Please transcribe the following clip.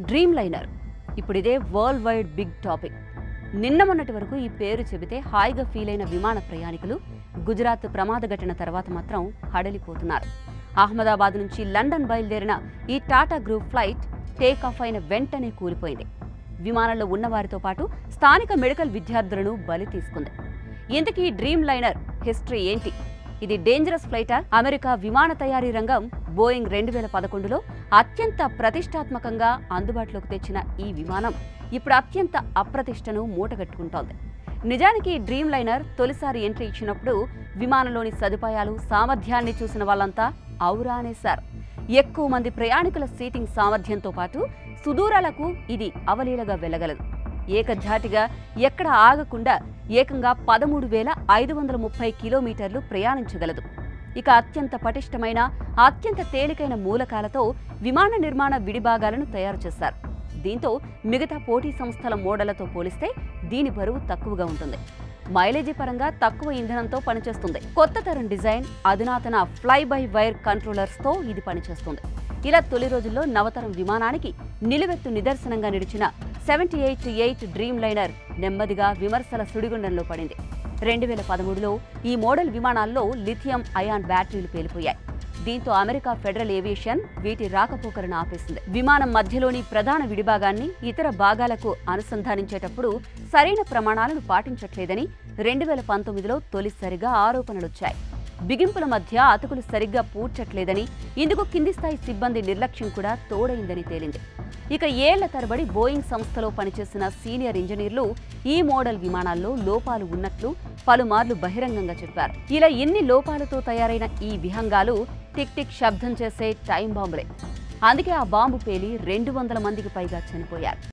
Dream liner ఇప్పుడు ఇదే world wide big topic. నిన్న మొన్నటి వరకు ఈ పేరు చెబితే హాయిగా ఫీల్ అయిన విమాన ప్రయాణికులు గుజరాత్ ప్రమాద ఘటన తర్వాత మాత్రం హడలిపోతున్నారు. అహ్మదాబాద్ నుంచి లండన్ బయలుదేరిన ఈ Tata group flight take off అయిన వెంటనే కూలిపోయింది. విమానంలో ఉన్నవారితో పాటు స్థానిక మెడికల్ విద్యార్థులను బలి తీసుకుంది. ఇంతకీ డ్రీమ్ లైనర్ హిస్టరీ ఏంటి? ఇది డేంజరస్ ఫ్లైటా? అమెరికా విమాన తయారీ రంగం బోయింగ్ 2011లో అత్యంత ప్రతిష్టాత్మకంగా అందుబాటులోకి తెచ్చిన ఈ విమానం ఇప్పుడు అత్యంత అప్రతిష్టను మూటగట్టుకుంటోంది. నిజానికి డ్రీమ్ లైనర్ తొలిసారి ఎంట్రీ ఇచ్చినప్పుడు విమానంలోని సదుపాయాలు, సామర్థ్యాన్ని చూసిన వాళ్ళంతా ఔరా అనేశారు. ఎక్కువ మంది ప్రయాణికుల సీటింగ్ సామర్థ్యంతో పాటు సుదూరాలకు ఇది అవలీలగా వెళ్లగలదు. ఏకధాటిగా ఎక్కడ ఆగకుండా ఏకంగా 13,530 కిలోమీటర్లు ప్రయాణించగలదు. ఇక అత్యంత పటిష్టమైన, అత్యంత తేలికైన మూలకాలతో విమాన నిర్మాణ విడిభాగాలను తయారు చేశారు. దీంతో మిగతా పోటీ సంస్థల మోడళ్లతో పోలిస్తే దీని బరువు తక్కువగా ఉంటుంది. మైలేజీ పరంగా తక్కువ ఇంధనంతో పనిచేస్తుంది. కొత్త తరం డిజైన్, అధునాతన ఫ్లై బై వైర్ కంట్రోలర్స్తో ఇది పనిచేస్తుంది. ఇలా తొలి రోజుల్లో నవతరం విమానానికి నిలువెత్తు నిదర్శనంగా నిలిచిన 788 డ్రీమ్ లైనర్ నెమ్మదిగా విమర్శల సుడిగుండంలో పడింది. 2013లో ఈ మోడల్ విమానాల్లో లిథియం అయాన్ బ్యాటరీలు పేలిపోయాయి. దీంతో అమెరికా ఫెడరల్ ఏవియేషన్ వీటి రాకపోకలను ఆపేసింది. విమానం మధ్యలోని ప్రధాన విడిభాగాన్ని ఇతర భాగాలకు అనుసంధానించేటప్పుడు సరైన ప్రమాణాలను పాటించట్లేదని 2019లో తొలిసారిగా ఆరోపణలొచ్చాయి. బిగింపుల మధ్య అతుకులు సరిగ్గా పూడ్చట్లేదని, ఇందుకు కింది స్థాయి సిబ్బంది నిర్లక్ష్యం కూడా తోడైందని తేలింది. ఇక ఏళ్ల తరబడి బోయింగ్ సంస్థలో పనిచేసిన సీనియర్ ఇంజనీర్లు ఈ మోడల్ విమానాల్లో లోపాలు ఉన్నట్లు పలుమార్లు బహిరంగంగా చెప్పారు. ఇలా ఎన్ని లోపాలతో తయారైన ఈ విహంగాలు టిక్ టిక్ శబ్దం చేసే టైం బాంబులే. అందుకే ఆ బాంబు పేలి 200 మందికి పైగా చనిపోయారు.